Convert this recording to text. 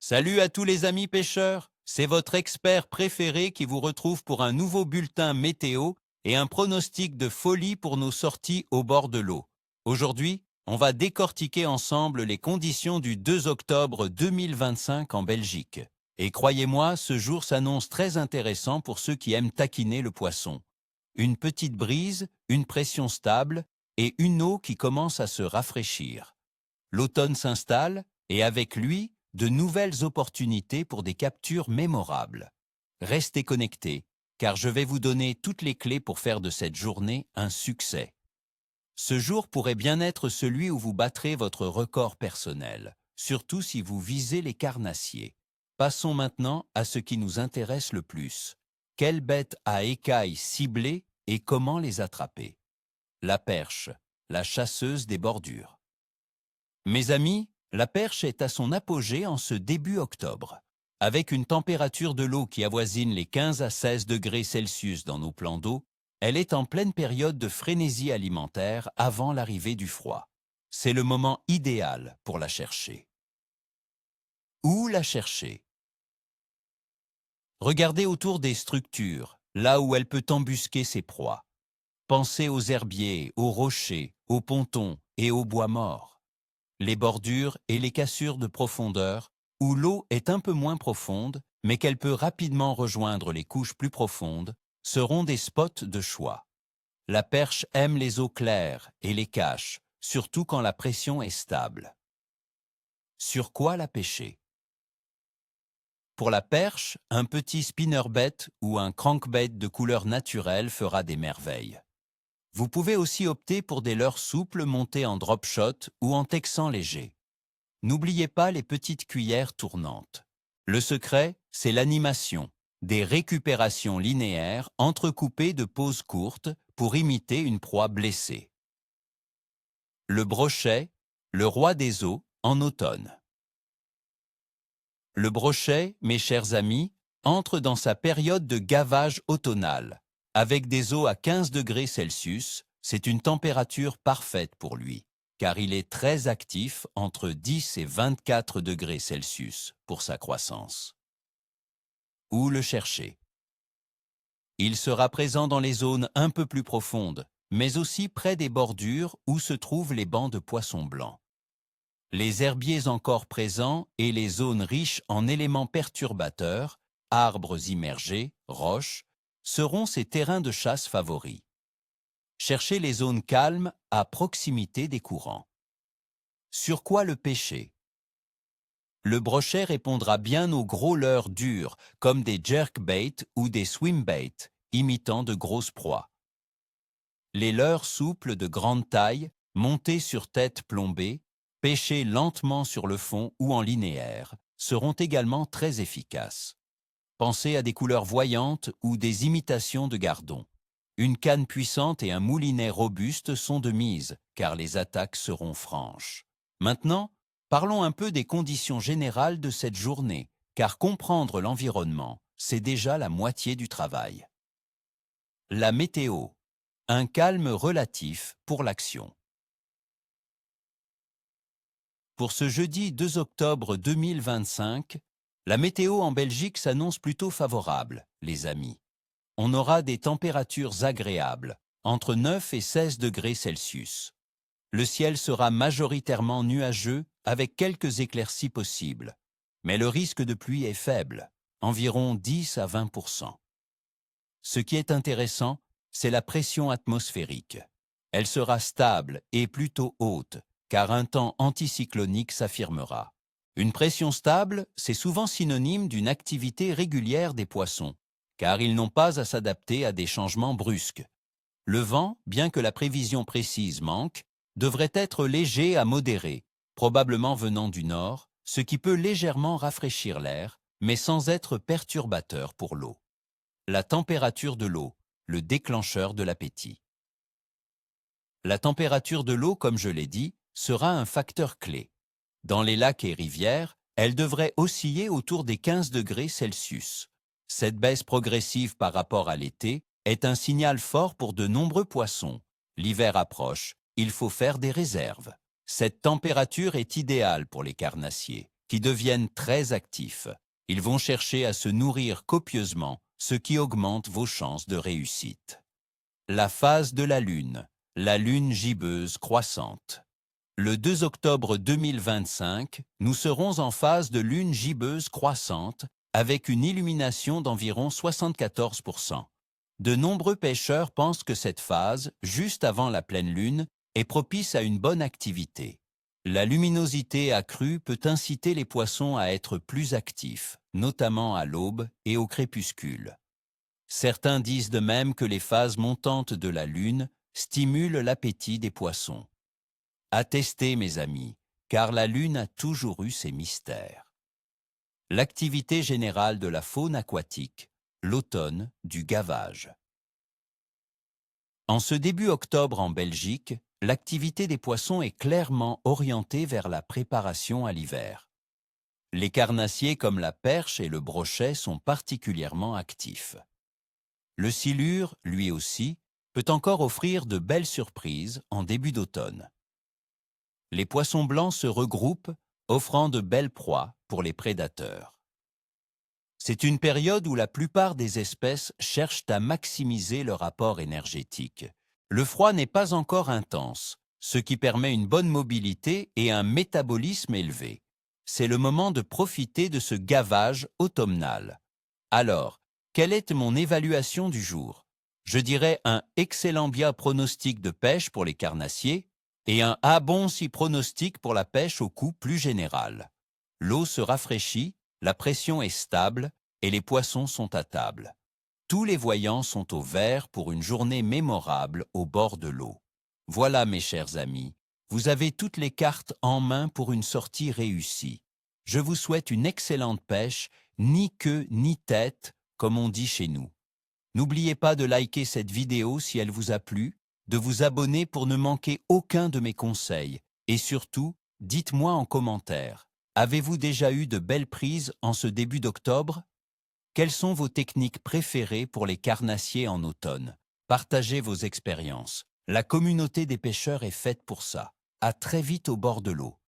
Salut à tous les amis pêcheurs, c'est votre expert préféré qui vous retrouve pour un nouveau bulletin météo et un pronostic de folie pour nos sorties au bord de l'eau. Aujourd'hui, on va décortiquer ensemble les conditions du 2 octobre 2025 en Belgique. Et croyez-moi, ce jour s'annonce très intéressant pour ceux qui aiment taquiner le poisson. Une petite brise, une pression stable et une eau qui commence à se rafraîchir. L'automne s'installe et avec lui, de nouvelles opportunités pour des captures mémorables. Restez connectés, car je vais vous donner toutes les clés pour faire de cette journée un succès. Ce jour pourrait bien être celui où vous battrez votre record personnel, surtout si vous visez les carnassiers. Passons maintenant à ce qui nous intéresse le plus. Quelles bêtes à écailles ciblées et comment les attraper? La perche, la chasseuse des bordures. Mes amis, la perche est à son apogée en ce début octobre. Avec une température de l'eau qui avoisine les 15 à 16 degrés Celsius dans nos plans d'eau, elle est en pleine période de frénésie alimentaire avant l'arrivée du froid. C'est le moment idéal pour la chercher. Où la chercher? Regardez autour des structures, là où elle peut embusquer ses proies. Pensez aux herbiers, aux rochers, aux pontons et aux bois morts. Les bordures et les cassures de profondeur, où l'eau est un peu moins profonde, mais qu'elle peut rapidement rejoindre les couches plus profondes, seront des spots de choix. La perche aime les eaux claires et les cache, surtout quand la pression est stable. Sur quoi la pêcher? Pour la perche, un petit spinnerbait ou un crankbait de couleur naturelle fera des merveilles. Vous pouvez aussi opter pour des leurres souples montés en drop shot ou en texan léger. N'oubliez pas les petites cuillères tournantes. Le secret, c'est l'animation, des récupérations linéaires entrecoupées de pauses courtes pour imiter une proie blessée. Le brochet, le roi des eaux, en automne. Le brochet, mes chers amis, entre dans sa période de gavage automnal. Avec des eaux à 15 degrés Celsius, c'est une température parfaite pour lui, car il est très actif entre 10 et 24 degrés Celsius pour sa croissance. Où le chercher? Il sera présent dans les zones un peu plus profondes, mais aussi près des bordures où se trouvent les bancs de poissons blancs. Les herbiers encore présents et les zones riches en éléments perturbateurs, arbres immergés, roches, seront ses terrains de chasse favoris. Cherchez les zones calmes à proximité des courants. Sur quoi le pêcher? Le brochet répondra bien aux gros leurres durs, comme des jerkbaits ou des swimbaits, imitant de grosses proies. Les leurres souples de grande taille, montés sur tête plombée, pêchés lentement sur le fond ou en linéaire, seront également très efficaces. Pensez à des couleurs voyantes ou des imitations de gardons. Une canne puissante et un moulinet robuste sont de mise, car les attaques seront franches. Maintenant, parlons un peu des conditions générales de cette journée, car comprendre l'environnement, c'est déjà la moitié du travail. La météo. Un calme relatif pour l'action. Pour ce jeudi 2 octobre 2025, la météo en Belgique s'annonce plutôt favorable, les amis. On aura des températures agréables, entre 9 et 16 degrés Celsius. Le ciel sera majoritairement nuageux avec quelques éclaircies possibles, mais le risque de pluie est faible, environ 10 à 20%. Ce qui est intéressant, c'est la pression atmosphérique. Elle sera stable et plutôt haute, car un temps anticyclonique s'affirmera. Une pression stable, c'est souvent synonyme d'une activité régulière des poissons, car ils n'ont pas à s'adapter à des changements brusques. Le vent, bien que la prévision précise manque, devrait être léger à modéré, probablement venant du nord, ce qui peut légèrement rafraîchir l'air, mais sans être perturbateur pour l'eau. La température de l'eau, le déclencheur de l'appétit. La température de l'eau, comme je l'ai dit, sera un facteur clé. Dans les lacs et rivières, elle devrait osciller autour des 15 degrés Celsius. Cette baisse progressive par rapport à l'été est un signal fort pour de nombreux poissons. L'hiver approche, il faut faire des réserves. Cette température est idéale pour les carnassiers, qui deviennent très actifs. Ils vont chercher à se nourrir copieusement, ce qui augmente vos chances de réussite. La phase de la lune gibbeuse croissante. Le 2 octobre 2025, nous serons en phase de lune gibbeuse croissante avec une illumination d'environ 74%. De nombreux pêcheurs pensent que cette phase, juste avant la pleine lune, est propice à une bonne activité. La luminosité accrue peut inciter les poissons à être plus actifs, notamment à l'aube et au crépuscule. Certains disent de même que les phases montantes de la lune stimulent l'appétit des poissons. À tester, mes amis, car la lune a toujours eu ses mystères. L'activité générale de la faune aquatique, l'automne du gavage. En ce début octobre en Belgique, l'activité des poissons est clairement orientée vers la préparation à l'hiver. Les carnassiers comme la perche et le brochet sont particulièrement actifs. Le silure, lui aussi, peut encore offrir de belles surprises en début d'automne. Les poissons blancs se regroupent, offrant de belles proies pour les prédateurs. C'est une période où la plupart des espèces cherchent à maximiser leur apport énergétique. Le froid n'est pas encore intense, ce qui permet une bonne mobilité et un métabolisme élevé. C'est le moment de profiter de ce gavage automnal. Alors, quelle est mon évaluation du jour? Je dirais un excellent bien pronostic de pêche pour les carnassiers et un ah bon si pronostic pour la pêche au coup plus général. L'eau se rafraîchit, la pression est stable et les poissons sont à table. Tous les voyants sont au vert pour une journée mémorable au bord de l'eau. Voilà, mes chers amis, vous avez toutes les cartes en main pour une sortie réussie. Je vous souhaite une excellente pêche, ni queue ni tête, comme on dit chez nous. N'oubliez pas de liker cette vidéo si elle vous a plu, de vous abonner pour ne manquer aucun de mes conseils, et surtout, dites-moi en commentaire, avez-vous déjà eu de belles prises en ce début d'octobre? Quelles sont vos techniques préférées pour les carnassiers en automne? Partagez vos expériences. La communauté des pêcheurs est faite pour ça. À très vite au bord de l'eau.